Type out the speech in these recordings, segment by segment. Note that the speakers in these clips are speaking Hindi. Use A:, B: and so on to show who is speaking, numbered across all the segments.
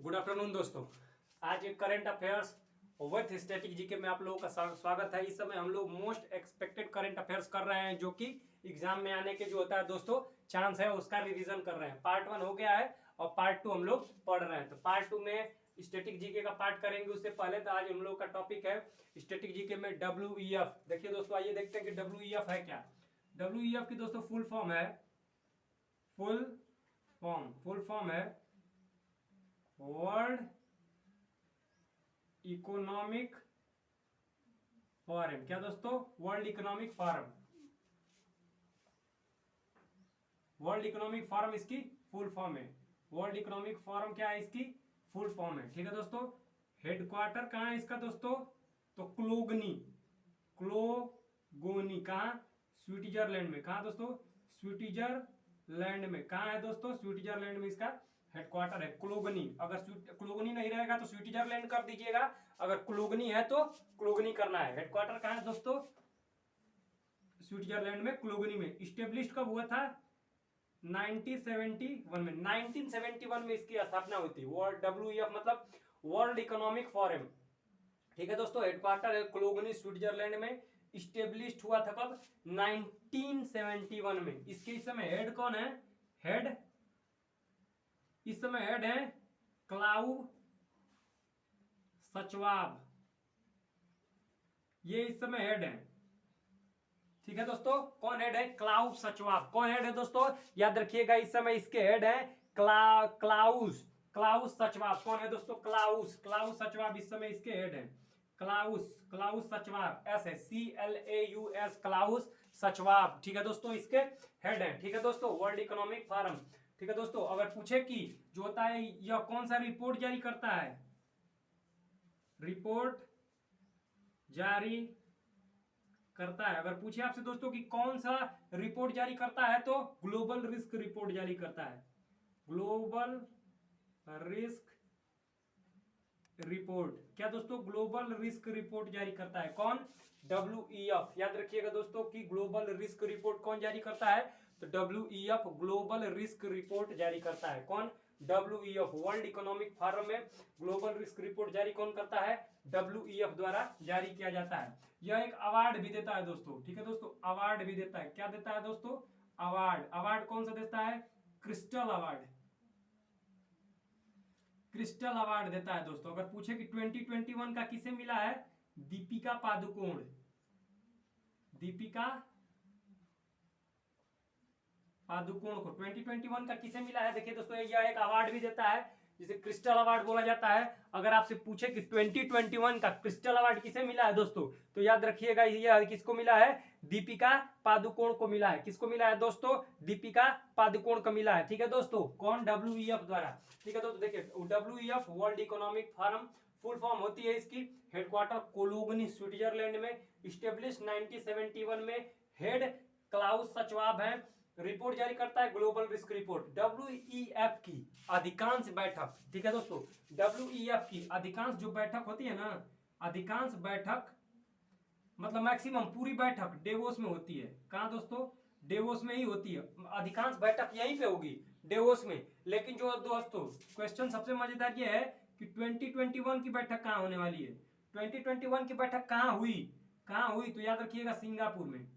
A: गुड आफ्टरनून दोस्तों। आज एक current affairs with static GK में आप लोगों का स्वागत है। इस समय हम लोग मोस्ट एक्सपेक्टेड करंट अफेयर्स कर रहे हैं, जो कि एग्जाम में आने के जो होता है दोस्तों चांस है, उसका रिवीजन कर रहे हैं। पार्ट 1 हो गया है और पार्ट 2 हम लोग पढ़ रहे हैं। तो पार्ट 2 में स्टैटिक जीके का पार्ट करेंगे। उससे पहले तो आज हम लोग का टॉपिक है स्टैटिक जीके में WEF। देखिए दोस्तों, आइए देखते हैं कि WEF है क्या। WEF की दोस्तों फुल फॉर्म है वर्ल्ड इकोनॉमिक फोरम। क्या दोस्तों? World economic forum. World economic forum इसकी फुल फॉर्म है। वर्ल्ड इकोनॉमिक फोरम क्या है? इसकी फुल फॉर्म है। ठीक है दोस्तों। हेडक्वार्टर कहाँ है इसका दोस्तों? तो क्लोगोनी कहाँ? स्विट्जरलैंड में। कहाँ दोस्तों? स्विट्जरलैंड में। कहाँ है दोस्तों? स्विट्जरलैंड में इसका हेडक्वार्टर है। क्लोगनी, अगर क्लोगनी नहीं रहेगा तो स्विट्जरलैंड कर दीजिएगा, अगर क्लोगनी है तो क्लोगनी करना है। हेडक्वार्टर कहाँ है दोस्तों? स्विट्जरलैंड में, क्लोगनी में। इस्टेब्लिश कब हुआ था? 1971 में। 1971 में इसकी स्थापना हुई थी। वर्ल्ड WEF मतलब वर्ल्ड इकोनॉमिक फोरम। ठीक है दोस्तों। हेडक्वार्टर है क्लोगनी, स्विट्जरलैंड में। इस्टेब्लिश हुआ था कब? 1971 में। इसके इस समय हेड कौन है? इस समय हेड है क्लाउस श्वाब। ये इस समय हेड है। ठीक है दोस्तों। कौन हेड है? Klaus Schwab. कौन हेड है दोस्तों? याद रखिएगा, इस समय इसके हेड है क्लाउस श्वाब। कौन है दोस्तों? क्लाउस श्वाब इस समय इसके हेड है। क्लाउस श्वाब, ऐसे CLAUS, क्लाउस श्वाब। ठीक है दोस्तों, इसके हेड है। ठीक है दोस्तों। World economic forum. ठीक है दोस्तों। अगर पूछे कि जो होता है यह कौन सा रिपोर्ट जारी करता है? रिपोर्ट जारी करता है। अगर पूछे आपसे दोस्तों कि कौन सा रिपोर्ट जारी करता है, तो ग्लोबल रिस्क रिपोर्ट जारी करता है। Global risk report. क्या दोस्तों? ग्लोबल रिस्क रिपोर्ट जारी करता है। कौन? WEF। याद रखिएगा दोस्तों कि ग्लोबल रिस्क रिपोर्ट कौन जारी करता है? तो WEF ग्लोबल रिस्क रिपोर्ट जारी करता है। कौन? WEF। वर्ल्ड इकोनॉमिक फोरम में ग्लोबल रिस्क रिपोर्ट जारी कौन करता है? WEF द्वारा जारी किया जाता है। यह एक अवार्ड भी देता है दोस्तों। ठीक है दोस्तों, अवार्ड भी देता है। क्या देता है दोस्तों? अवार्ड कौन सा देता है? क्रिस्टल अवार्ड देता है दोस्तों। अगर पूछे कि 2021 का किसे मिला है? दीपिका पादुकोण को 2021 का किसे मिला है? देखिए दोस्तों, यह एक अवार्ड भी देता है जिसे क्रिस्टल अवार्ड बोला जाता है। अगर आपसे पूछे कि 2021 का क्रिस्टल अवार्ड किसे मिला है दोस्तों, तो याद रखिएगा यह किसको मिला है? दीपिका पादुकोण को मिला है। किसको मिला है दोस्तों? दीपिका पादुकोण को मिला है। ठीक है दोस्तों। कौन? WEF द्वारा। ठीक है दोस्तों। देखिए WEF world economic forum full form होती है इसकी। हेडक्वार्टर कोलोगनी, स्विट्जरलैंड में। इस्टेब्लिश 1971 में। हेड क्लाउस श्वाब है। रिपोर्ट जारी करता है ग्लोबल रिस्क रिपोर्ट। WEF की अधिकांश बैठक, ठीक है दोस्तों, WEF की अधिकांश जो बैठक होती है ना, अधिकांश बैठक मतलब मैक्सिमम पूरी बैठक डेवोस में होती है। कहां दोस्तों? डेवोस में ही होती है। अधिकांश बैठक यहीं पे होगी, डेवोस में। लेकिन जो दोस्तों क्वेश्चन सबसे मजेदार ये है कि 2021 की बैठक कहां होने वाली है? 2021 की बैठक कहां हुई? तो याद रखिएगा सिंगापुर में।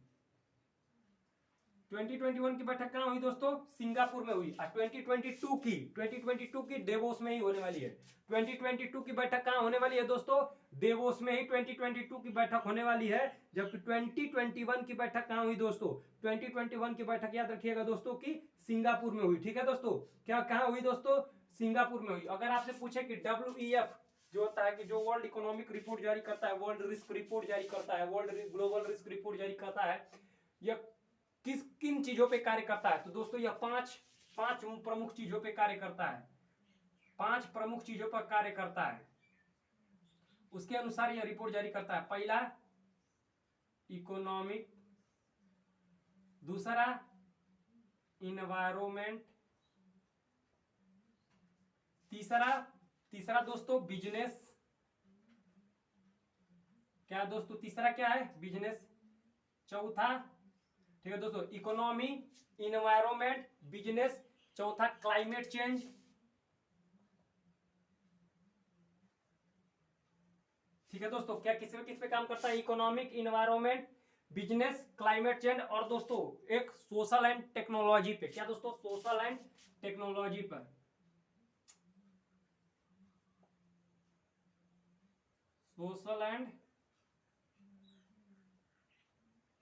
A: 2021 की बैठक कहां हुई दोस्तों? सिंगापुर में हुई। 2022 की डेवोस में ही होने वाली है। 2022 की बैठक कहां होने वाली है दोस्तों? डेवोस में ही 2022 की बैठक होने वाली है। जबकि 2021 की बैठक कहां हुई दोस्तों? 2021 की बैठक याद रखिएगा दोस्तों की सिंगापुर में हुई। ठीक है दोस्तों। क्या कहां हुई दोस्तों? सिंगापुर में हुई। अगर आपसे पूछे कि WEF जो होता है कि जो वर्ल्ड इकोनॉमिक रिपोर्ट जारी करता है, वर्ल्ड रिस्क रिपोर्ट जारी करता है, वर्ल्ड ग्लोबल रिस्क रिपोर्ट जारी करता है, यह किन चीजों पे कार्य करता है? तो दोस्तों यह पांच प्रमुख चीजों पे कार्य करता है। 5 प्रमुख चीजों पर कार्य करता है। उसके अनुसार यह रिपोर्ट जारी करता है। पहला इकोनॉमिक, दूसरा इन्वायरमेंट, तीसरा दोस्तों बिजनेस। क्या दोस्तों? तीसरा क्या है? बिजनेस। चौथा, ठीक है दोस्तों, इकोनॉमी, इन्वायरमेंट, बिजनेस। चौथा क्लाइमेट चेंज। ठीक है दोस्तों, क्या किस पे काम करता है? Economic, environment, business, climate change और दोस्तों एक सोशल एंड टेक्नोलॉजी पे। क्या दोस्तों? सोशल एंड टेक्नोलॉजी पर। सोशल एंड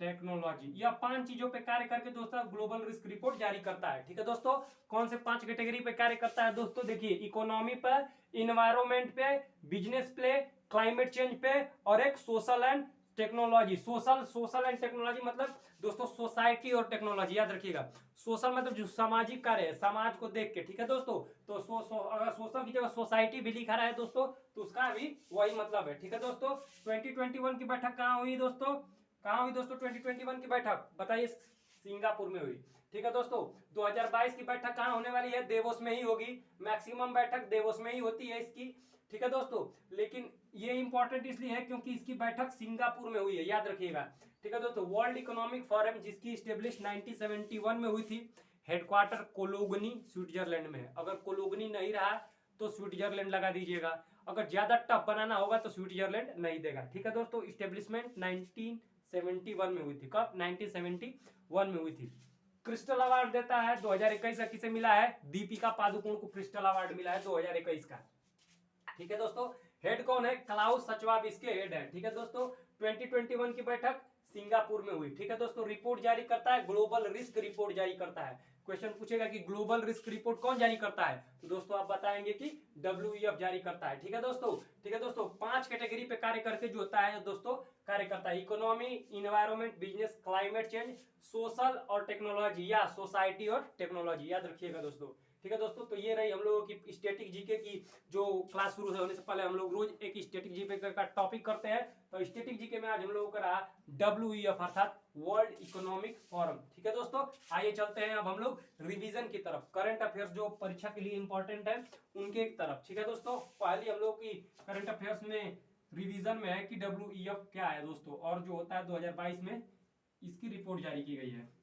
A: टेक्नोलॉजी, या 5 चीजों पे कार्य करके दोस्तों ग्लोबल रिस्क रिपोर्ट जारी करता है। ठीक है दोस्तों, कौन से 5 कैटेगरी पे कार्य करता है दोस्तों? देखिए, इकोनॉमी पर, इन्वायरमेंट पे, बिजनेस पे, क्लाइमेट चेंज पे और एक social and technology. Social and technology मतलब दोस्तों सोसाइटी और टेक्नोलॉजी, याद रखिएगा। सोशल मतलब जो सामाजिक कार्य है, समाज को देख के। ठीक है दोस्तों, तो अगर सोशल की जगह सोसाइटी भी लिखा रहा है दोस्तों तो उसका भी वही मतलब है। ठीक है दोस्तों, 2021 की बैठक कहाँ हुई दोस्तों? कहाँ हुई दोस्तों 2021 की बैठक? बताइए। सिंगापुर में हुई। ठीक है दोस्तों, 2022 की बैठक कहाँ होने वाली है? देवोस में ही होगी। मैक्सिमम बैठक देवोस में ही होती है इसकी। ठीक है दोस्तों, लेकिन ये इंपॉर्टेंट इसलिए है क्योंकि इसकी बैठक सिंगापुर में हुई है, याद रखिएगा। ठीक है दोस्तों, वर्ल्ड इकोनॉमिक फोरम जिसकी स्टेब्लिश 1971 में हुई थी, हेडक्वार्टर कोलोगनी स्विट्जरलैंड में है। अगर कोलोगनी नहीं रहा तो स्विट्जरलैंड लगा दीजिएगा। अगर ज्यादा टफ बनाना होगा तो स्विट्जरलैंड नहीं देगा। ठीक है दोस्तों, स्टेब्लिशमेंट 1971 में हुई थी। कब? 1971 में हुई थी। क्रिस्टल अवार्ड देता है 2021 का किसे मिला है? दीपिका पादुकोण को क्रिस्टल अवार्ड मिला है 2021 का। ठीक है दोस्तों, हेड कौन है? क्लाउस सचवाब इसके हेड है। ठीक है दोस्तों, 2021 की बैठक सिंगापुर में हुई। ठीक है दोस्तों, रिपोर्ट जारी करता है, ग्लोबल रिस्क रिपोर्ट जारी करता है। क्वेश्चन पूछेगा कि ग्लोबल रिस्क रिपोर्ट कौन जारी करता है, तो दोस्तों आप बताएंगे कि WEF जारी करता है। ठीक है दोस्तों, ठीक है दोस्तों, 5 कैटेगरी पे कार्य करके जो होता है दोस्तों कार्य करता है, economy, environment, business, climate change, social और टेक्नोलॉजी, या सोसाइटी और टेक्नोलॉजी, याद रखिएगा दोस्तों। ठीक है दोस्तों, तो ये रही हम लोगों की स्टैटिक जीके की जो क्लास शुरू होने से पहले हम लोग रोज एक स्टैटिक जीके का टॉपिक करते हैं। तो स्टैटिक जीके में आज हम लोगों का रहा WEF अर्थात वर्ल्ड इकोनॉमिक फोरम। ठीक है दोस्तों, आइए चलते हैं अब हम लोग रिवीजन की तरफ, करंट अफेयर्स जो परीक्षा के लिए इंपॉर्टेंट है उनके तरफ। ठीक है दोस्तों, पहले हम लोग की करंट अफेयर्स में रिवीजन में है कि WEF क्या है दोस्तों, और जो होता है 2022 में इसकी रिपोर्ट जारी की गई है।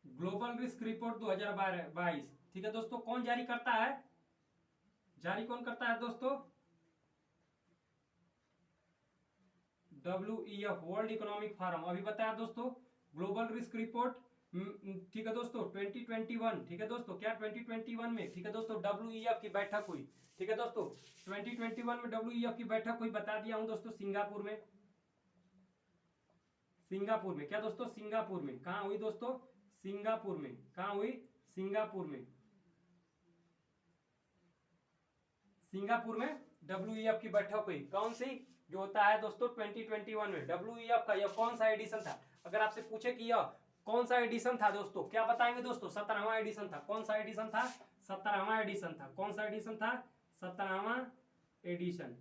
A: Global risk report 2022। ठीक है दोस्तों, कौन जारी करता है? जारी कौन करता है दोस्तों? WEF world economic forum. अभी बताया दोस्तों, ग्लोबल रिस्क रिपोर्ट। ठीक है दोस्तों, 2021। ठीक है दोस्तों, क्या 2021 में? ठीक है दोस्तों, WEF की बैठक हुई। ठीक है दोस्तों, 2021 में WEF की बैठक हुई, बता दिया हूं दोस्तों, सिंगापुर में। सिंगापुर में, क्या दोस्तों? सिंगापुर में। कहां हुई दोस्तों? सिंगापुर में। कहां हुई? सिंगापुर में। सिंगापुर में WEF की बैठक हुई। कौन सी? जो होता है दोस्तों 2021 में। WEF का यह कौन सा एडिशन था? अगर आपसे पूछे कि यह कौन सा एडिशन था दोस्तों, क्या बताएंगे दोस्तों? 17वां एडिशन था। कौन सा एडिशन था? 17वां एडिशन था। कौन सा एडिशन था? 17वां एडिशन।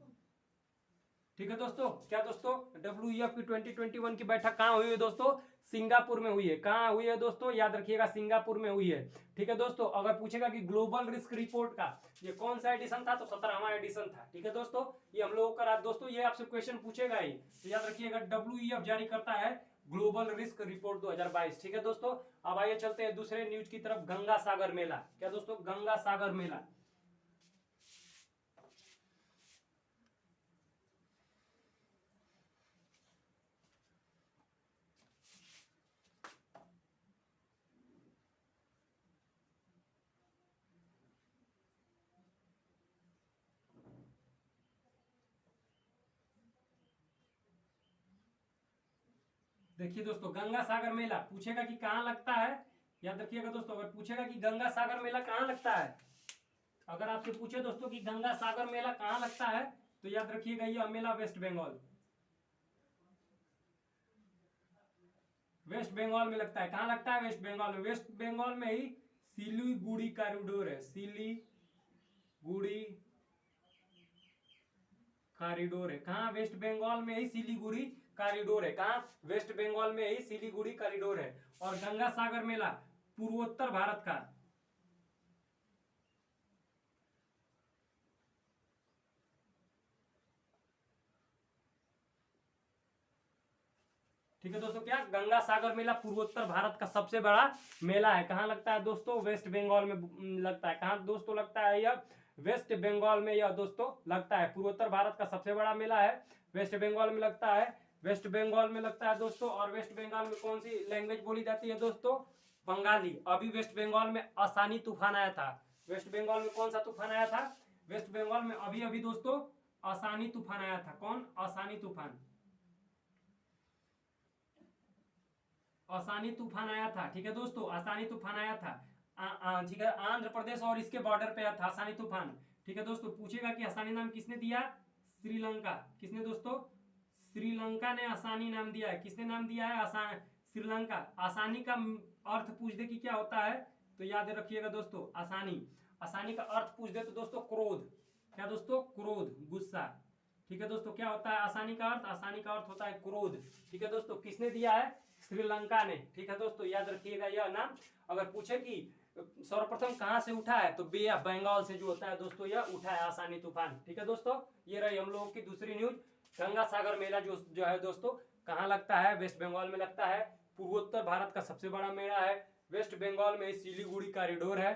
A: ठीक है दोस्तों, क्या दोस्तों? WEF की 2021 की बैठक कहाँ हुई है दोस्तों? सिंगापुर में हुई है। कहाँ हुई है दोस्तों? याद रखिएगा, सिंगापुर में हुई है। ठीक है दोस्तों, अगर पूछेगा कि ग्लोबल रिस्क रिपोर्ट का ये कौन सा एडिशन था, तो 17वां एडिशन था। ठीक है दोस्तों, ये हम लोगों का दोस्तों, ये आपसे क्वेश्चन पूछेगा ही, तो याद रखिएगा WEF जारी करता है ग्लोबल रिस्क रिपोर्ट 2022। ठीक है दोस्तों, अब आइए चलते हैं दूसरे न्यूज की तरफ, गंगा सागर मेला। क्या दोस्तों? गंगा सागर मेला। देखिए दोस्तों, गंगा सागर मेला पूछेगा कि कहाँ लगता है। याद रखिएगा दोस्तों, अगर पूछेगा कि गंगा सागर मेला कहाँ लगता है, अगर आपसे पूछे दोस्तों कि गंगा सागर मेला कहाँ लगता है, तो याद रखिएगा यह मेला वेस्ट बंगाल, वेस्ट बंगाल में लगता है। कहाँ लगता है? वेस्ट बंगाल में। वेस्ट बंगाल में ही सिलीगुड़ी कॉरिडोर है। सिलीगुड़ी कॉरिडोर है। कहाँ? वेस्ट बंगाल में ही सिलीगुड़ी कॉरिडोर है। कहाँ? वेस्ट बंगाल में ही सिलीगुड़ी कॉरिडोर है। और गंगा सागर मेला पूर्वोत्तर भारत का ठीक है दोस्तों, क्या गंगा सागर मेला पूर्वोत्तर भारत का सबसे बड़ा मेला है। कहाँ लगता है दोस्तों? वेस्ट बंगाल में लगता है। कहाँ दोस्तों लगता है यह? वेस्ट बंगाल में यह दोस्तों लगता है। पूर्वोत्तर भारत का सबसे बड़ा मेला है, वेस्ट बंगाल में लगता है। वेस्ट बंगाल में लगता है दोस्तों। और वेस्ट बंगाल में कौन सी लैंग्वेज बोली जाती है दोस्तों? बंगाली। अभी वेस्ट बंगाल में आसानी तूफान आया था। वेस्ट बंगाल में कौन सा तूफान आया था? वेस्ट बंगाल में अभी अभी दोस्तों आसानी तूफान आया था। कौन? आसानी तूफान। आसानी तूफान आया था। ठीक है दोस्तों, आसानी तूफान आया था। ठीक है, आंध्र प्रदेश और इसके बॉर्डर पे आया था आसानी तूफान। ठीक है दोस्तों, पूछेगा कि आसानी नाम किसने दिया? श्रीलंका। किसने दोस्तों? श्रीलंका ने आसानी नाम दिया है। किसने नाम दिया है? श्रीलंका। आसानी का अर्थ पूछ दे कि क्या होता है, तो याद रखिएगा दोस्तों, आसानी। आसानी का अर्थ पूछ दे तो दोस्तों क्रोध। क्या दोस्तों? क्रोध, गुस्सा। ठीक है दोस्तों, क्या होता है आसानी का अर्थ? आसानी का अर्थ होता है क्रोध। ठीक है दोस्तों, किसने दिया है? श्रीलंका ने। ठीक है दोस्तों, याद रखिएगा यह नाम। अगर पूछे कि सर्वप्रथम कहां से उठा है, तो बे ऑफ बंगाल से जो होता है दोस्तों यह उठा है आसानी तूफान। ठीक है दोस्तों, ये रही हम लोगों की दूसरी न्यूज। गंगा सागर मेला जो है दोस्तों कहाँ लगता है? वेस्ट बंगाल में लगता है। पूर्वोत्तर भारत का सबसे बड़ा मेला है। वेस्ट बंगाल में सिलीगुड़ी कॉरिडोर है।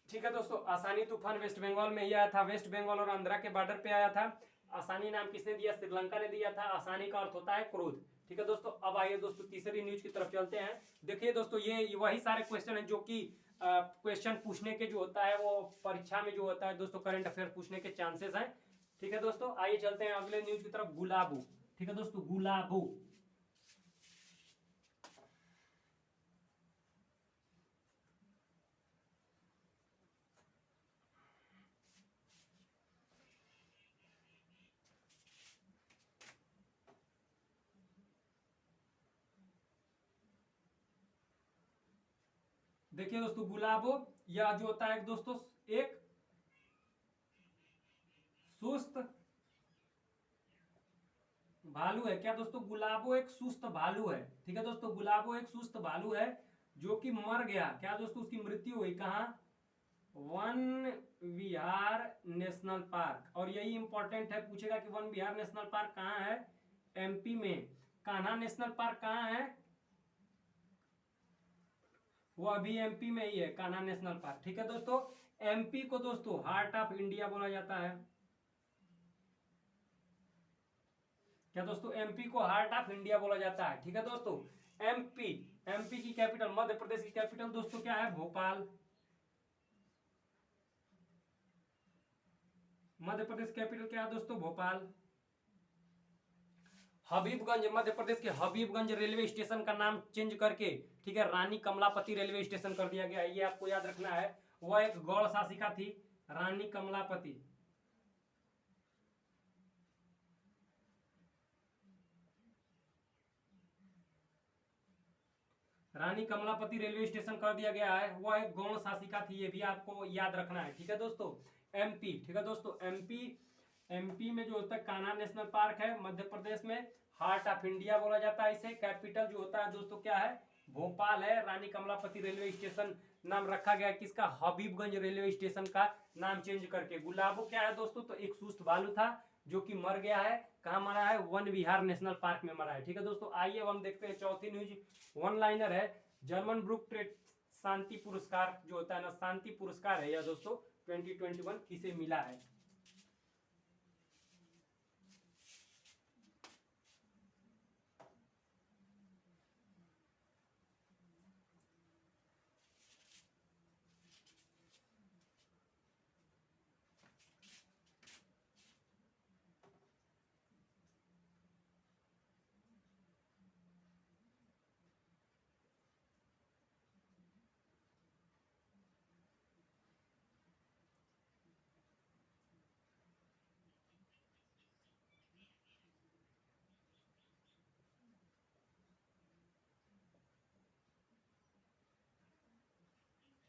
A: ठीक है दोस्तों, आसानी तूफान वेस्ट बंगाल में ही आया था। वेस्ट बंगाल और आंध्रा के बॉर्डर पे आया था। आसानी नाम किसने दिया? श्रीलंका ने दिया था। आसानी का अर्थ होता है क्रोध। ठीक है दोस्तों, अब आइए दोस्तों तीसरी न्यूज की तरफ चलते हैं। देखिए दोस्तों, ये वही सारे क्वेश्चन है जो कि क्वेश्चन पूछने के जो होता है वो परीक्षा में जो होता है दोस्तों करंट अफेयर पूछने के चांसेस हैं। ठीक है दोस्तों, आइए चलते हैं अगले न्यूज की तरफ। गुलाबो। ठीक है दोस्तों, गुलाबो। देखिए दोस्तों, गुलाबो यह जो होता है दोस्तों एक सुस्त भालू है। क्या दोस्तों? गुलाबो एक सुस्त भालू है। ठीक है दोस्तों, गुलाबो एक सुस्त भालू है जो कि मर गया। क्या दोस्तों? उसकी मृत्यु हुई। कहाँ? वन विहार नेशनल पार्क। और यही इंपॉर्टेंट है, पूछेगा कि वन विहार नेशनल पार्क कहाँ है? एमपी में। कान्हा नेशनल पार्क कहाँ है? वो अभी एमपी में ही है, कान्हा नेशनल पार्क। ठीक है दोस्तों, एमपी को दोस्तों हार्ट ऑफ इंडिया बोला जाता है। क्या दोस्तों? एमपी को हार्ट ऑफ इंडिया बोला जाता है। ठीक है दोस्तों, एमपी। एमपी की कैपिटल, मध्य प्रदेश की कैपिटल दोस्तों क्या है? भोपाल। मध्य प्रदेश कैपिटल क्या है दोस्तों? भोपाल। हबीबगंज, मध्य प्रदेश के हबीबगंज रेलवे स्टेशन का नाम चेंज करके, ठीक है, रानी कमलापति रेलवे स्टेशन कर दिया गया है। ये आपको याद रखना है। वह एक गौड़ शासिका थी, रानी कमलापति। रानी कमलापति रेलवे स्टेशन कर दिया गया है। वह एक गौड़ शासिका थी, ये भी आपको याद रखना है। ठीक है दोस्तों, एमपी। ठीक है दोस्तों, एमपी। एमपी में जो होता है कान्हा नेशनल पार्क है। मध्य प्रदेश में हार्ट ऑफ इंडिया बोला जाता है इसे। कैपिटल जो होता है दोस्तों क्या है? भोपाल है। रानी कमलापति रेलवे स्टेशन नाम रखा गया किसका? हबीबगंज रेलवे स्टेशन का नाम चेंज करके। गुलाबो क्या है दोस्तों? तो एक सुस्त भालू था जो कि मर गया है। कहाँ मरा है? वन विहार नेशनल पार्क में मरा है। ठीक है दोस्तों, आइए हम देखते हैं चौथी न्यूज। वन लाइनर है। जर्मन ब्रुक ट्रेड शांति पुरस्कार जो होता है ना, शांति पुरस्कार है यह दोस्तों 2021 किसे मिला है?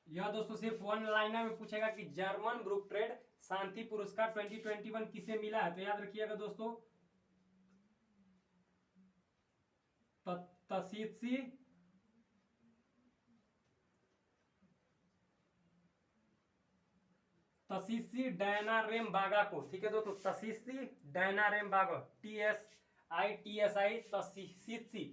A: यह दोस्तों सिर्फ वन लाइनर में पूछेगा कि जर्मन ब्रुक ट्रेड शांति पुरस्कार 2021 किसे मिला है? तो याद रखिएगा दोस्तों, तसीसी तसीसी डायना रेम बागा को। ठीक है दोस्तों, तसीसी डायना रेम बागा, TSICI ITSI तसी, सीतसी,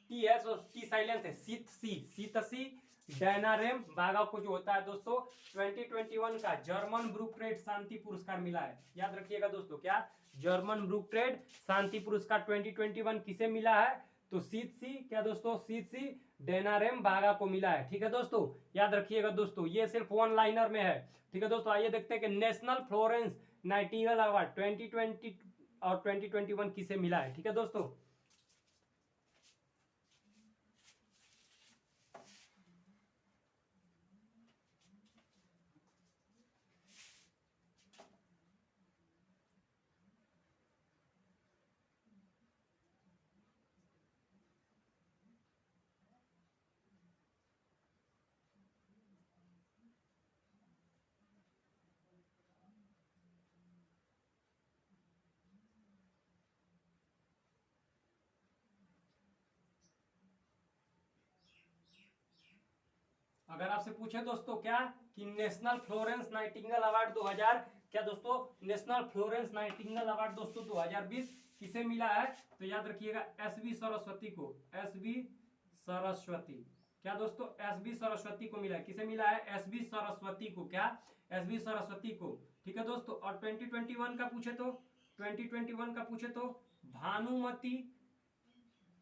A: टी है तो टी साइलेंस है, सीतसी, सीतसी डैनारेम बागा को जो होता है दोस्तों 2021 का जर्मन ब्रूक ट्रेड शांति पुरस्कार मिला है। याद रखिएगा दोस्तों, क्या जर्मन ब्रूक ट्रेड शांति पुरस्कार 2021 किसे मिला है? तो सीतसी, क्या दोस्तों, सीतसी डैनारेम बागा को मिला है। ठीक है दोस्तों, याद रखिएगा दोस्तों, ये सिर्फ वन लाइनर में है। ठीक है दोस्तों, आइए देखते हैं कि नेशनल फ्लोरेंस नाइटिंगेल अवार्ड 2020 और 2021 किसे मिला है। ठीक है दोस्तों, अगर आपसे पूछे दोस्तों क्या कि नेशनल फ्लोरेंस नाइटिंगेल अवार्ड 2000, क्या दोस्तों नेशनल फ्लोरेंस नाइटिंगेल अवार्ड दोस्तों 2020 किसे मिला है? तो याद रखिएगा एसबी सरस्वती को, एसबी सरस्वती, क्या दोस्तों एसबी सरस्वती को मिला है। किसे मिला है? एसबी सरस्वती को, क्या एसबी सरस्वती को। ठीक है दोस्तों, और 2021 का पूछे तो 2021 का पूछे तो भानुमति,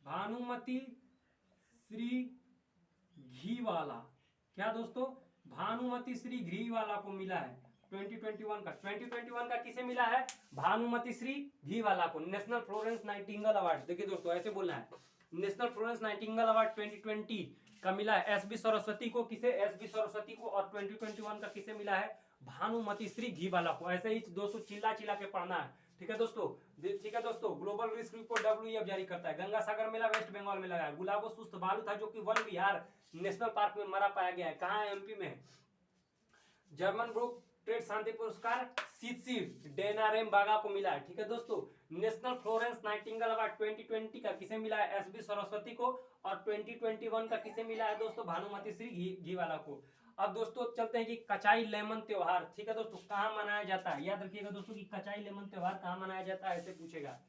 A: भानुमति श्री घीवाला, क्या दोस्तों भानुमति श्री घीवाला को मिला है 2021 का। 2021 का किसे मिला है? भानुमति श्री घीवाला को, नेशनल फ्लोरेंस नाइटिंगेल अवार्ड। देखिए दोस्तों ऐसे बोलना है, नेशनल फ्लोरेंस नाइटिंगेल अवार्ड 2020 का मिला है एसबी सरस्वती को। किसे? एसबी सरस्वती को। और 2021 का किसे मिला है? भानुमति श्री घीवाला को। ऐसे ही दोस्तों चिल्ला चिल्ला के पढ़ना है। ठीक है दोस्तों, ठीक है दोस्तों, ग्लोबल रिस्क रिपोर्ट WEF जारी करता है। गंगा सागर मेला वेस्ट बंगाल में लगा है। गुलाबो सुस्त भालू था जो कि वन विहार नेशनल पार्क में मरा पाया गया है। कहाँ है? MP में। जर्मन ब्रूक ट्रेड शांति पुरस्कार सीतसी डैनारेम बागा को मिला है। ठीक है दोस्तों, नेशनल फ्लोरेंस नाइटिंगेल अवार्ड 2020 का किसे मिला है? एसबी सरस्वती को। और 2021 का किसे मिला है दोस्तों? भानुमति श्री घीवाला को। अब दोस्तों चलते हैं कि कचाई लेमन त्योहार, ठीक है दोस्तों, कहाँ मनाया जाता है। याद रखिएगा दोस्तों कि कचाई लेमन त्योहार कहाँ मनाया जाता है, ऐसे पूछेगा।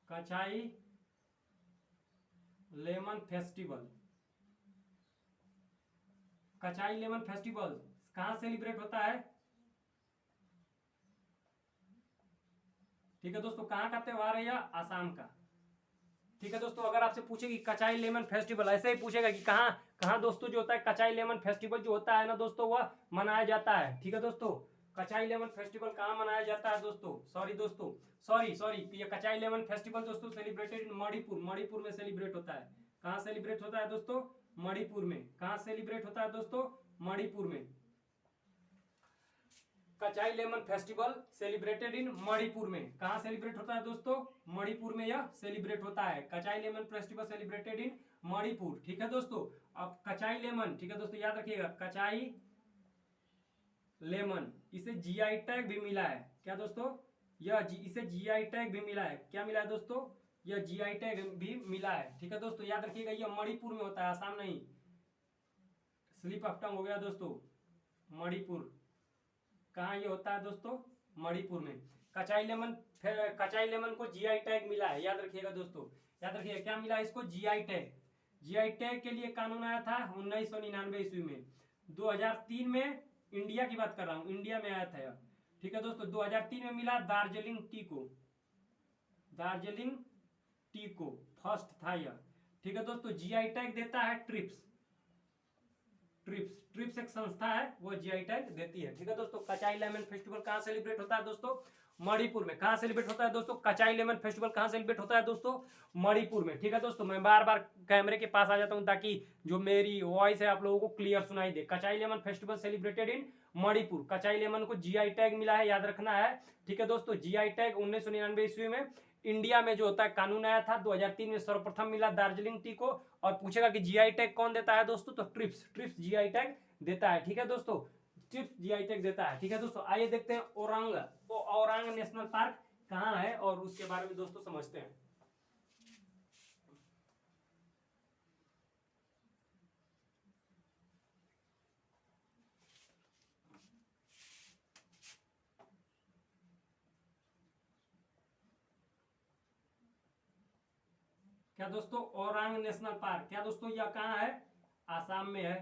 A: कचाई लेमन फेस्टिवल, कचाई लेमन फेस्टिवल कहाँ सेलिब्रेट होता है? ठीक है दोस्तों, कहाँ का त्योहार है? यह आसाम का। ठीक है दोस्तों, अगर आपसे पूछे कि कचाई लेमन फेस्टिवल, ऐसे ही पूछेगा कि कहाँ कहाँ दोस्तों जो होता है कचाई लेमन फेस्टिवल जो होता है ना दोस्तों, वह मनाया जाता है। ठीक है दोस्तों, कचाई लेमन फेस्टिवल कहाँ मनाया जाता है दोस्तों? सॉरी, ये कचाई लेमन फेस्टिवल दोस्तों सेलिब्रेटेड इन मणिपुर, मणिपुर में सेलिब्रेट होता है। कहाँ सेलिब्रेट होता है दोस्तों? मणिपुर में। कहाँ सेलिब्रेट होता है दोस्तों? मणिपुर में। Kachai lemon festival celebrated in Manipur में। कहाँ सेलिब्रेट होता है दोस्तों? मणिपुर में यह सेलिब्रेट होता है। Kachai lemon festival celebrated in Manipur. ठीक है दोस्तों, अब कचाई लेमन, ठीक है दोस्तों, याद रखिएगा कचाई लेमन, इसे GI टैग भी मिला है। क्या दोस्तों? इसे GI टैग भी मिला है। क्या मिला है दोस्तों? यह GI टैग भी मिला है। ठीक है दोस्तों, याद रखिएगा यह मणिपुर में होता है, आसाम नहीं। स्लिप ऑफ टंग हो गया दोस्तों, मणिपुर। कहाँ ये होता है दोस्तों? मणिपुर में। कचाई लेमन को GI टैग मिला है। याद रखिएगा दोस्तों, याद रखिएगा क्या मिला है इसको? GI tag. GI टैग के लिए कानून आया था 1999 ईस्वी में। 2003 में, इंडिया की बात कर रहा हूँ, इंडिया में आया था यह। ठीक है दोस्तों, 2003 में मिला दार्जिलिंग टी को, दार्जिलिंग टी को फर्स्ट था यह। ठीक है दोस्तों, GI टैग देता है ट्रिप्स, ट्रिप्स एक संस्था है, वो GI टैग देती है। ठीक है दोस्तों, कचाई लेमन फेस्टिवल कहाँ सेलिब्रेट होता है दोस्तों? मणिपुर में। कहाँ सेलिब्रेट होता है दोस्तों? कचाई लेमन फेस्टिवल कहाँ सेलिब्रेट होता है दोस्तों? मणिपुर में। ठीक है दोस्तों, मैं बार बार कैमरे के पास आ जाता हूँ ताकि जो मेरी वॉइस है आप लोगों को क्लियर सुनाई दे। Kachai lemon festival celebrated in Manipur. Kachai lemon को GI टैग मिला है, याद रखना है। ठीक है दोस्तों, GI टैग 1999 ईस्वी में इंडिया में जो होता है कानून आया था। 2003 में सर्वप्रथम मिला दार्जिलिंग टी को। और पूछेगा कि GI टैग कौन देता है दोस्तों? तो ट्रिप्स GI टैग देता है। ठीक है दोस्तों, ट्रिप्स GI टैग देता है। ठीक है दोस्तों, आइए देखते हैं औरंग नेशनल पार्क कहाँ है और उसके बारे में दोस्तों समझते हैं। क्या दोस्तों, ओरांग नेशनल पार्क। क्या दोस्तों, यह कहाँ है? आसाम में है।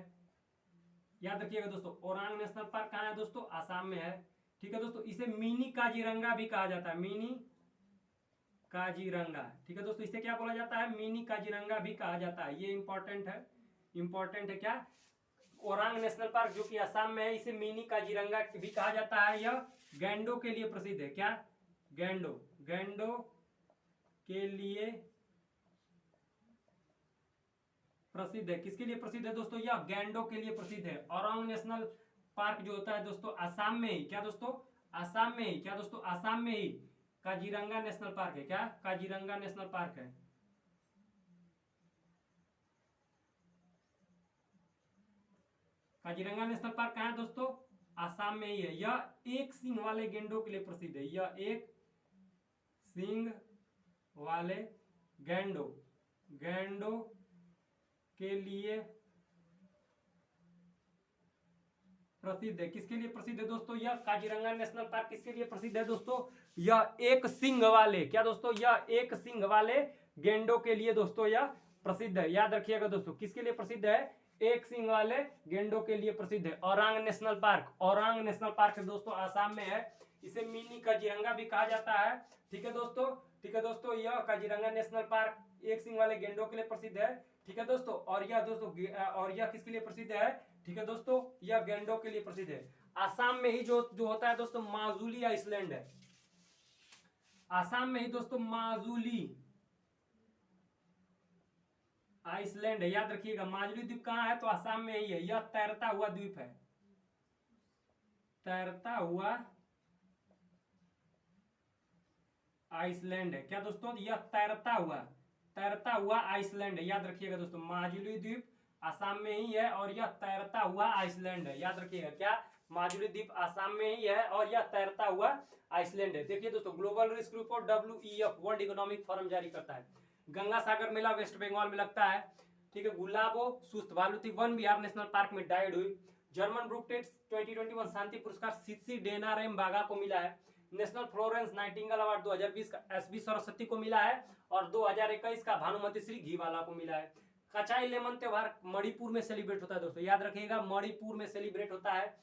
A: याद रखिएगा दोस्तों, ओरांग नेशनल पार्क कहाँ है दोस्तों? आसाम में है। ठीक है दोस्तों, इसे मिनी काजीरंगा भी कहा जाता है, मिनी काजीरंगा। ठीक है दोस्तों, इसे क्या बोला जाता है? मिनी काजीरंगा भी कहा जाता है। ये इंपॉर्टेंट है, इंपॉर्टेंट है। क्या? ओरांग नेशनल पार्क जो कि असम में है, इसे मिनी काजीरंगा भी कहा जाता है। यह गैंडो के लिए प्रसिद्ध है। क्या? गैंडो, गैंडो के लिए प्रसिद्ध है। किसके लिए प्रसिद्ध है दोस्तों? यह गैंडो के लिए प्रसिद्ध है। ओरांग नेशनल पार्क जो होता है दोस्तों आसाम में ही। क्या दोस्तों? आसाम में ही। क्या दोस्तों? आसाम में ही काजीरंगा नेशनल पार्क है। क्या? काजीरंगा नेशनल पार्क है। काजीरंगा नेशनल पार्क कहाँ है दोस्तों? आसाम में ही है। यह एक सींग वाले गेंडों के लिए प्रसिद्ध है। यह एक सींग वाले गैंडो, गैंडो के लिए प्रसिद्ध है। किसके लिए प्रसिद्ध है दोस्तों? यह काजीरंगा नेशनल पार्क किसके लिए प्रसिद्ध है दोस्तों? यह एक सींग वाले, क्या दोस्तों, यह एक सींग वाले गेंडों के लिए दोस्तों यह प्रसिद्ध है। याद रखिएगा दोस्तों, किसके लिए प्रसिद्ध है? एक सींग वाले गेंडों के लिए प्रसिद्ध है। Orang national park, Orang national park दोस्तों आसाम में है। इसे मिनी काजीरंगा भी कहा जाता है। ठीक है दोस्तों, ठीक है दोस्तों, यह काजीरंगा नेशनल पार्क एक सींग वाले गेंडों के लिए प्रसिद्ध है। ठीक है दोस्तों, और यह दोस्तों, और यह किसके लिए प्रसिद्ध है? ठीक है दोस्तों, यह गैंडों के लिए प्रसिद्ध है। आसाम में ही जो जो होता है दोस्तों माजुली आइसलैंड है। आसाम में ही दोस्तों माजुली आइसलैंड है। याद रखिएगा, माजुली द्वीप कहाँ है? तो आसाम में ही है। यह तैरता हुआ द्वीप है, तैरता हुआ आइसलैंड है। क्या दोस्तों? यह तैरता हुआ आइसलैंड है। याद रखिएगा दोस्तों, माजुली द्वीप आसाम में ही है और यह तैरता हुआ आइसलैंड है। याद रखिएगा, क्या? माजुली द्वीप आसाम में ही है और यह तैरता हुआ आइसलैंड है। देखिए दोस्तों, global risk report WEF world economic forum जारी करता है। गंगा सागर मेला वेस्ट बंगाल में लगता है। ठीक है, गुलाबो सुस्त भालू थी वन विहार नेशनल पार्क में डाइड हुई। जर्मन ब्रुक टेस्ट 2021 शांति पुरस्कार सिद्सी डेनारेम बागा को मिला है। नेशनल फ्लोरेंस नाइटिंगेल अवार्ड 2020 का SB सरस्वती को मिला है और 2021 का भानुमति श्री घीवाला को मिला है। कचाई लेमन त्योहार मणिपुर में सेलिब्रेट होता है दोस्तों। याद रखिएगा, मणिपुर में सेलिब्रेट होता है।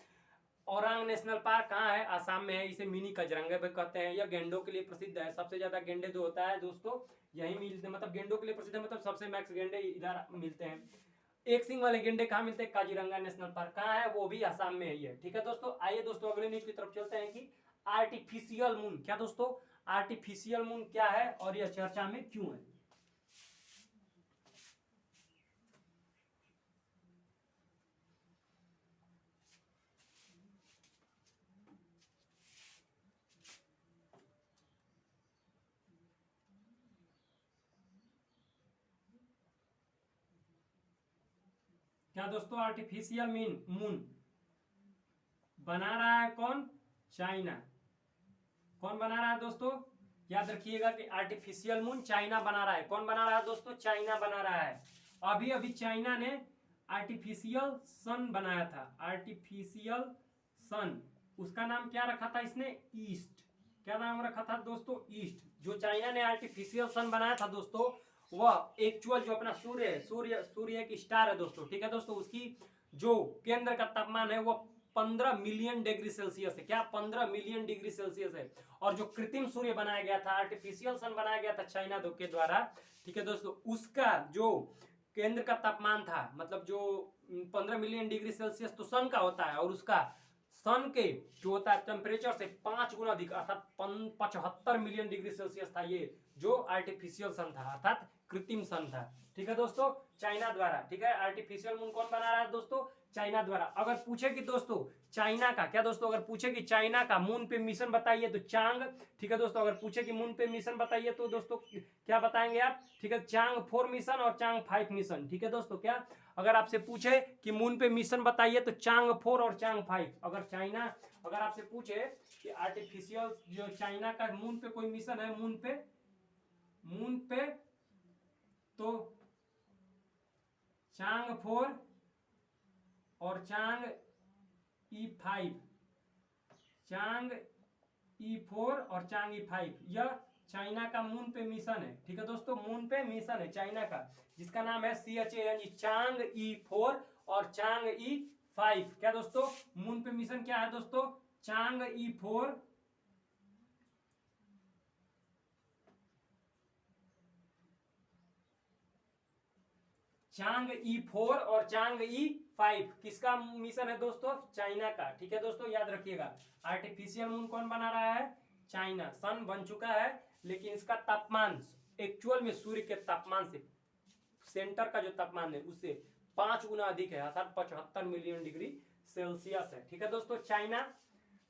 A: ओरांग नेशनल पार्क कहाँ है? आसाम में है। इसे मिनी काजीरंगा भी कहते हैं। यह गेंडों के लिए प्रसिद्ध है। सबसे ज्यादा गेंडे जो होता है दोस्तों यही मिलते हैं, मतलब गेंडों के लिए प्रसिद्ध है, मतलब सबसे मैक्स गेंडे इधर मिलते हैं। एक सिंग वाले गेंडे कहाँ मिलते हैं? काजीरंगा नेशनल पार्क कहाँ है? वो भी आसाम में ही है। ठीक है दोस्तों, आइए दोस्तों अगले न्यूज की तरफ चलते हैं कि आर्टिफिशियल मून। क्या दोस्तों? आर्टिफिशियल मून क्या है और यह चर्चा में क्यों है? क्या दोस्तों? आर्टिफिशियल मून बना रहा है कौन? चाइना। कौन बना रहा है दोस्तों? याद रखिएगा कि आर्टिफिशियल मून चाइना बना रहा है। कौन बना रहा है दोस्तों? चाइना बना रहा है। अभी अभी चाइना ने आर्टिफिशियल सन बनाया था। आर्टिफिशियल सन, उसका नाम क्या रखा था इसने? ईस्ट। क्या नाम रखा था दोस्तों? ईस्ट। जो चाइना ने आर्टिफिशियल सन बनाया था दोस्तों, वह एक्चुअल जो अपना सूर्य है, सूर्य एक स्टार है दोस्तों। ठीक है दोस्तों, उसकी जो केंद्र का तापमान है वो 15 मिलियन डिग्री सेल्सियस है। क्या? 15 मिलियन डिग्री सेल्सियस है। और जो कृत्रिम सूर्य बनाया गया था, आर्टिफिशियल सन बनाया गया था चाइना के द्वारा, ठीक है दोस्तों, उसका जो केंद्र का तापमान था, मतलब जो 15 मिलियन डिग्री सेल्सियस तो सन का होता है, और उसका सन के जो होता है टेम्परेचर से 5 गुना अधिक, अर्थात 75 मिलियन डिग्री सेल्सियस था ये जो आर्टिफिशियल सन था, अर्थात कृत्रिम सन था। ठीक है दोस्तों, चाइना द्वारा। ठीक है, आर्टिफिशियल मून कौन बना रहा है दोस्तों? चाइना द्वारा। अगर पूछे कि दोस्तों चाइना का, क्या दोस्तों, अगर पूछे कि चाइना का मून पे मिशन बताइए तो चांग। ठीक है दोस्तों, अगर पूछे कि मून पे मिशन बताइए तो दोस्तों क्या बताएंगे आप? ठीक है, चांग 4 मिशन और चांग 5 मिशन। ठीक है दोस्तों, क्या अगर आपसे पूछे कि मून पे मिशन बताइए तो चांग 4 और चांग 5। अगर चाइना, अगर आपसे पूछे कि आर्टिफिशियल जो चाइना का मून पे कोई मिशन है, मून पे तो चांग 4 और चांग E5, चांग E4 और चांग E5, यह चाइना का मून पे मिशन है, ठीक है दोस्तों, मून पे मिशन है चाइना का, जिसका नाम है CHANG, चांग-ई 4 और चांग-ई 5। क्या दोस्तों, मून पे मिशन क्या है दोस्तों, चांग-ई 4, चांग-ई 4 और चांग-ई 5 किसका मिशन है दोस्तों, चाइना का, ठीक है दोस्तों, याद रखिएगा। आर्टिफिशियल मून कौन बना रहा है, चाइना। सन बन चुका है, लेकिन इसका तापमान एक्चुअल में सूर्य के तापमान से, सेंटर का जो तापमान है उससे 5 गुना अधिक है, अर्थात 75 मिलियन डिग्री सेल्सियस है, ठीक है दोस्तों, चाइना।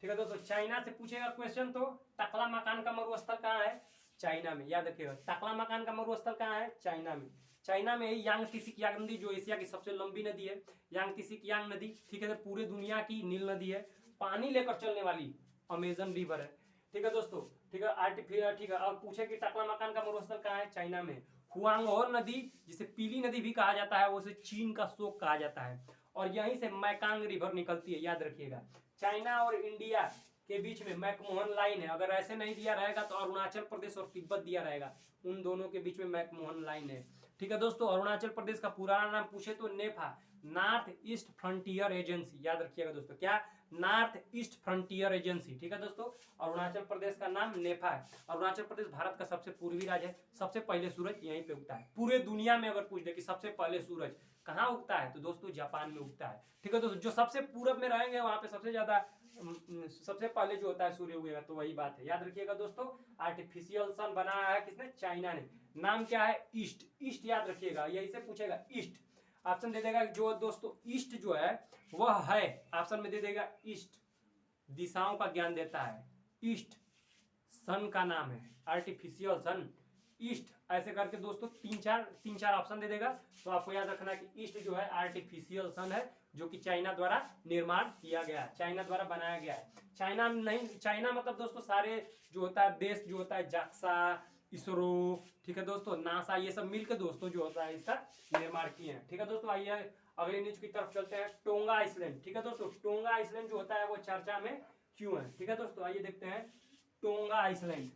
A: ठीक है दोस्तों, चाइना से पूछेगा क्वेश्चन तो टकला मकान का मरुस्थल कहाँ है, चाइना में, याद रखिएगा। टकला मकान का मरुस्थल कहाँ है, चाइना में। चाइना में ही यांग तिसिक यांग नदी, जो एशिया की सबसे लंबी नदी है, यांग तिसिक यांग नदी, ठीक है, पूरे दुनिया की नील नदी है, पानी लेकर चलने वाली अमेजन रिवर है, ठीक है दोस्तों। ठीक है, ठीक है, अब पूछे कि टकला मकान का मरुस्थल कहाँ है, चाइना में। हुआंगहो नदी, जिसे पीली नदी भी कहा जाता है, उसे चीन का शोक कहा जाता है, और यहीं से मैकांग रिवर निकलती है, याद रखिएगा। चाइना और इंडिया के बीच में मैकमोहन लाइन है, अगर ऐसे नहीं दिया रहेगा तो अरुणाचल प्रदेश और तिब्बत दिया रहेगा, उन दोनों के बीच में मैकमोहन लाइन है, ठीक है दोस्तों। अरुणाचल प्रदेश का पुराना नाम पूछे तो नेफा, नॉर्थ ईस्ट फ्रंटियर एजेंसी, याद रखिएगा दोस्तों, क्या, नॉर्थ ईस्ट फ्रंटियर एजेंसी, ठीक है दोस्तों। अरुणाचल प्रदेश का नाम नेफा है। अरुणाचल प्रदेश भारत का सबसे पूर्वी राज्य है, सबसे पहले सूरज यहीं पे उगता है। पूरे दुनिया में अगर पूछ दे कि सबसे पहले सूरज कहाँ उगता है, तो दोस्तों जापान में उगता है, ठीक है दोस्तों। जो सबसे पूरब में रहेंगे वहां पे सबसे ज्यादा सबसे पहले जो होता है सूर्य उगेगा, तो वही बात है, याद रखिएगा दोस्तों। आर्टिफिशियल सन बनाया है किसने, चाइना ने। नाम क्या है, ईस्ट, ईस्ट याद रखिएगा, यही से पूछेगा, ईस्ट। ऑप्शन दे देगा जो दोस्तों ईस्ट जो है वह है, ऑप्शन में दे देगा ईस्ट, दिशाओं का ज्ञान देता है, ईस्ट सन का नाम है, आर्टिफिशियल सन, ईस्ट, ऐसे करके दोस्तों तीन चार ऑप्शन दे देगा। तो आपको याद रखना कि ईस्ट जो है आर्टिफिशियल सन है, जो कि चाइना द्वारा निर्माण किया गया है, चाइना द्वारा बनाया गया है। चाइना नहीं, चाइना मतलब दोस्तों सारे जो होता है देश जो होता है, जाक्सा, इसरो, ठीक है दोस्तों, नासा, ये सब मिलकर दोस्तों जो होता है इसका निर्माण किए हैं, ठीक है दोस्तों। आइए अगले न्यूज की तरफ चलते हैं, टोंगा आइसलैंड, ठीक है दोस्तों। टोंगा आइसलैंड जो होता है वो चर्चा में क्यों है, ठीक है दोस्तों, आइए देखते हैं टोंगा आइसलैंड।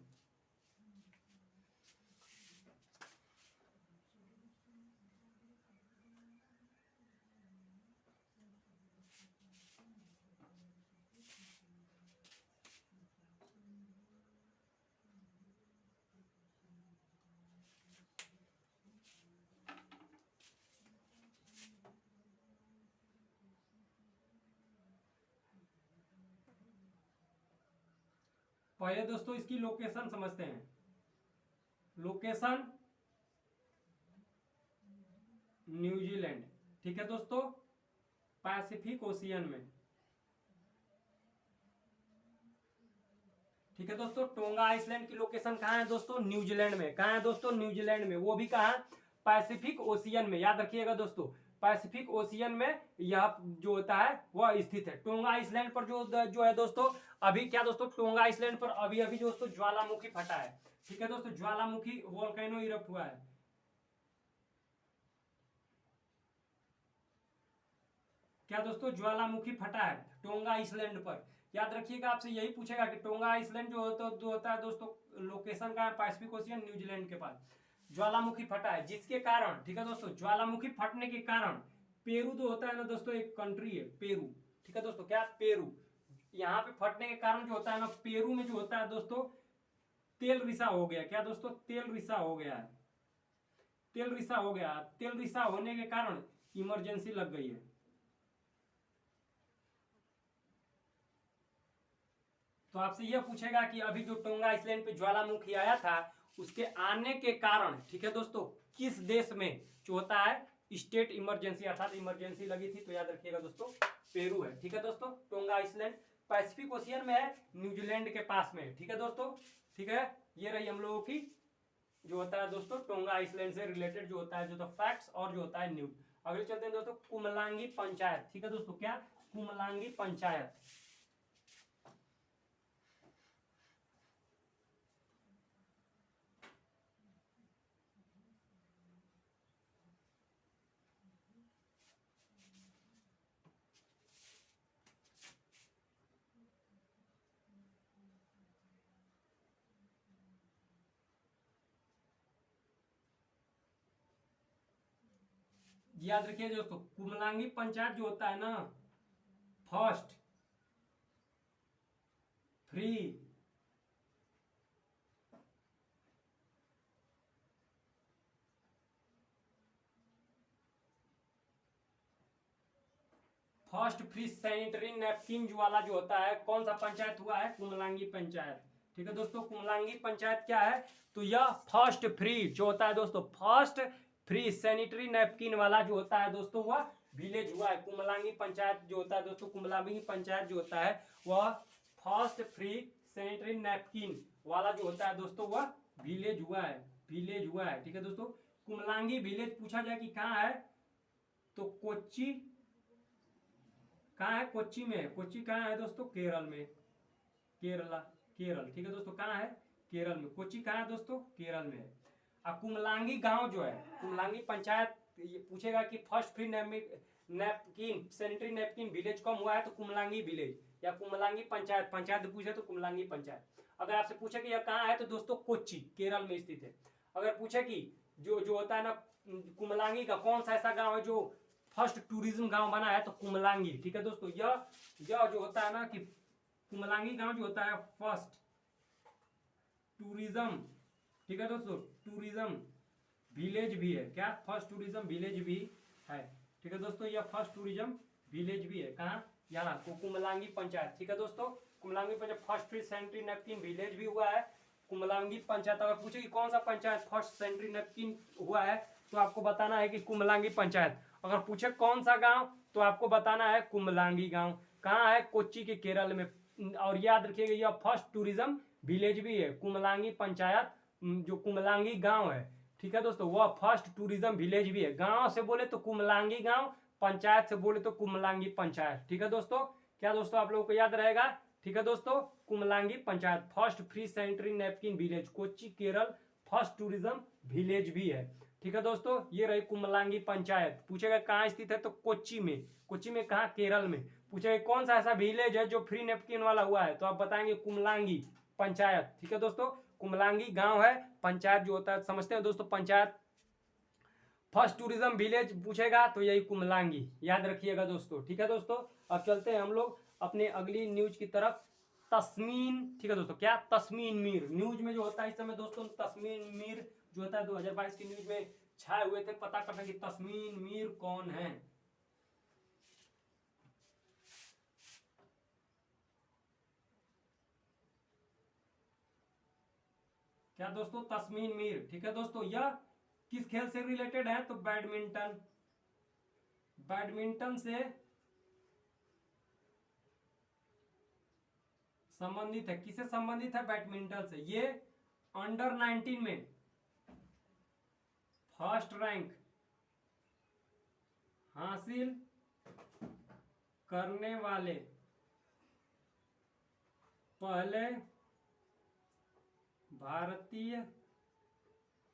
A: पहले दोस्तों इसकी लोकेशन समझते हैं। लोकेशन न्यूजीलैंड, ठीक है दोस्तों, पैसिफिक ओशियन में, ठीक है दोस्तों। टोंगा आइसलैंड की लोकेशन कहाँ है दोस्तों, न्यूजीलैंड में। कहाँ है दोस्तों, न्यूजीलैंड में, वो भी कहाँ, पैसिफिक ओशियन में, याद रखिएगा दोस्तों, पैसिफिक ओशियन में यह जो होता है वह स्थित है। टोंगा आइसलैंड पर जो है दोस्तों, अभी क्या दोस्तों, टोंगा आइसलैंड पर अभी अभी दोस्तों ज्वालामुखी फटा है, ठीक है दोस्तों, ज्वालामुखी वोल्केनो इरप्ट हुआ है। क्या दोस्तों, ज्वालामुखी फटा है टोंगा आइसलैंड पर, याद रखिएगा। आपसे यही पूछेगा कि टोंगा आइसलैंड जो होता है दोस्तों, लोकेशन का है पैसिफिक ओशियन, न्यूजीलैंड के पास। ज्वालामुखी फटा है जिसके कारण, ठीक है दोस्तों, ज्वालामुखी फटने के कारण पेरू जो होता है ना दोस्तों, एक कंट्री है पेरू, ठीक है दोस्तों, क्या, पेरू। यहाँ पे फटने के कारण जो होता है ना, पेरू में जो होता है दोस्तों, तेल रिसा हो गया। क्या दोस्तों, तेल रिसा हो गया है, तेल रिसा हो गया। तेल रिसा होने के कारण इमरजेंसी लग गई है। तो आपसे यह पूछेगा कि अभी जो टोंगा आइसलैंड पे ज्वालामुखी आया था, उसके आने के कारण, ठीक है दोस्तों, किस देश में जो होता है स्टेट इमरजेंसी, अर्थात इमरजेंसी लगी थी, तो याद रखिएगा दोस्तों, पेरू है, ठीक है दोस्तों। टोंगा आइसलैंड पैसिफिक ओशियन में है, न्यूजीलैंड के पास में, ठीक है दोस्तों। ठीक है, ये रही हम लोगों की जो होता है दोस्तों टोंगा आइसलैंड से रिलेटेड जो होता है जो तो फैक्ट्स और जो होता है न्यूज। अगले चलते हैं दोस्तों, कुमलांगी पंचायत, ठीक है दोस्तों, क्या, कुमलांगी पंचायत। याद रखिए दोस्तों, कुमलांगी पंचायत जो होता है ना, फर्स्ट फ्री सैनिटरी नैपकिन वाला जो होता है, कौन सा पंचायत हुआ है? कुमलांगी पंचायत। ठीक है दोस्तों, कुमलांगी पंचायत क्या है? तो यह फर्स्ट फ्री जो होता है दोस्तों, फर्स्ट फ्री सैनिटरी नैपकिन वाला जो होता है दोस्तों, वह विलेज हुआ है। कुमलांगी पंचायत जो होता है दोस्तों, कुमलांगी पंचायत जो होता है वह फर्स्ट फ्री सैनिटरी नैपकिन वाला जो होता है दोस्तों, वह विलेज हुआ है, विलेज हुआ है। ठीक है दोस्तों, कुमलांगी विलेज पूछा जाए कि कहाँ है, तो कोच्चि, कहाँ है? कोच्चि में है। कोच्चि कहाँ है दोस्तों? केरल में, केरला, केरल। ठीक है दोस्तों, कहाँ है? केरल में। कोच्चि कहाँ है दोस्तों? केरल में है। अब कुमलांगी गांव जो है, कुमलांगी पंचायत, ये पूछेगा कि first free napkin sanitary napkin village कम हुआ है, तो कुमलांगी विलेज या कुमलांगी पंचायत, पंचायत पूछे तो कुमलांगी पंचायत। अगर आपसे पूछे कि यह कहाँ है, तो दोस्तों कोच्चि, केरल में स्थित है। अगर पूछे कि जो जो होता है ना, कुमलांगी का कौन सा ऐसा गाँव है जो फर्स्ट टूरिज्म गांव बना है, तो कुमलांगी। ठीक है दोस्तों, यह जो होता है ना कि कुमलांगी गांव जो होता है फर्स्ट टूरिज्म, ठीक है दोस्तों, टूरिज्म विलेज भी है। क्या? फर्स्ट टूरिज्म विलेज भी है। ठीक है दोस्तों, यह फर्स्ट टूरिज्म विलेज भी है। कहाँ? यहाँ कुमलांगी पंचायत। ठीक है दोस्तों, Kumbalangi panchayat first free sanitary napkin village भी हुआ है कुमलांगी पंचायत। अगर पूछे कि कौन सा पंचायत फर्स्ट सैनिटरी नैपकिन हुआ है, तो आपको बताना है कि कुमलांगी पंचायत। अगर पूछे कौन सा गांव, तो आपको बताना है कुमलांगी गांव। कहाँ है? कोच्चि के, केरल में। और याद रखिएगा, यह फर्स्ट टूरिज्म विलेज भी है। कुमलांगी पंचायत जो कुमलांगी गांव है, ठीक है दोस्तों, वह फर्स्ट टूरिज्म विलेज भी है। गांव से बोले तो कुमलांगी गांव, पंचायत से बोले तो कुमलांगी पंचायत। ठीक है दोस्तों, क्या दोस्तों आप लोगों को याद रहेगा? ठीक है दोस्तों, Kumbalangi panchayat first free sanitary napkin village, Kochi Kerala, first tourism village भी है। ठीक है दोस्तों, ये रही कुमलांगी पंचायत। पूछेगा कहाँ स्थित है, तो कोच्चि में। कोच्चि में कहाँ? केरल में। पूछेगा कौन सा ऐसा विलेज है जो फ्री नैपकिन वाला हुआ है, तो आप बताएंगे कुमलांगी पंचायत। ठीक है दोस्तों, कुमलांगी गांव है, पंचायत जो होता है समझते हैं दोस्तों, पंचायत। फर्स्ट टूरिज्म विलेज पूछेगा तो यही कुमलांगी, याद रखिएगा दोस्तों। ठीक है दोस्तों, अब चलते हैं हम लोग अपने अगली न्यूज की तरफ। तस्मीन, ठीक है दोस्तों, क्या? तस्मीन मीर न्यूज में जो होता है इस समय दोस्तों, तस्मीन मीर जो होता है 2022 की न्यूज में छाए हुए थे। पता करना कि तस्मीन मीर कौन है। क्या दोस्तों? तस्मीन मीर। ठीक है दोस्तों, यह किस खेल से रिलेटेड है, तो बैडमिंटन, बैडमिंटन से संबंधित है। किससे संबंधित है? बैडमिंटन से। ये अंडर 19 में फर्स्ट रैंक हासिल करने वाले पहले भारतीय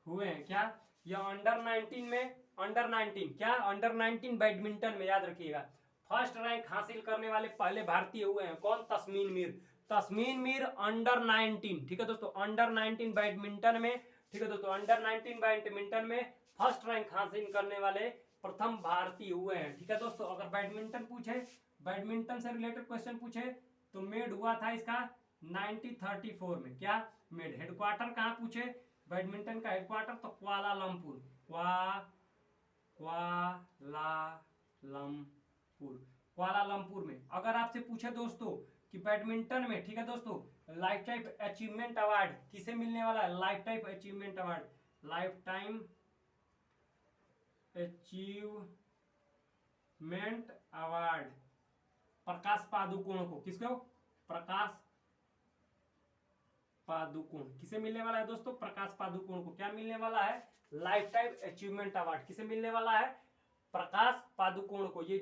A: हुए हैं। क्या? यह अंडर 19 में, अंडर 19 क्या? अंडर 19 बैडमिंटन में, याद रखिएगा, फर्स्ट रैंक हासिल करने वाले पहले भारतीय हुए हैं। कौन? तस्मीन मीर। तस्मीन मीर अंडर 19। ठीक है दोस्तों, अंडर 19 बैडमिंटन में। ठीक है दोस्तों, अंडर 19 बैडमिंटन में फर्स्ट रैंक हासिल करने वाले प्रथम भारतीय हुए हैं। ठीक है दोस्तों, अगर बैडमिंटन पूछे, बैडमिंटन से रिलेटेड क्वेश्चन पूछे, तो मेड हुआ था इसका 1934 में। क्या? मेड। हेडक्वार्टर कहाँ पूछे? बैडमिंटन का हेडक्वार्टर तो क्वालालंपुर, क्वालालंपुर में। अगर आपसे पूछे दोस्तों कि बैडमिंटन में, ठीक है दोस्तों, लाइफ टाइम अचीवमेंट अवार्ड किसे मिलने वाला है? Lifetime achievement award, lifetime achievement award Prakash Padukone को। किसको? प्रकाश पादुकोण। किसे मिलने वाला है दोस्तों? प्रकाश पादुकोण को। क्या मिलने वाला है? लाइफ टाइम अचीवमेंट अवार्ड किसे मिलने वाला है? प्रकाश पादुकोण को। ये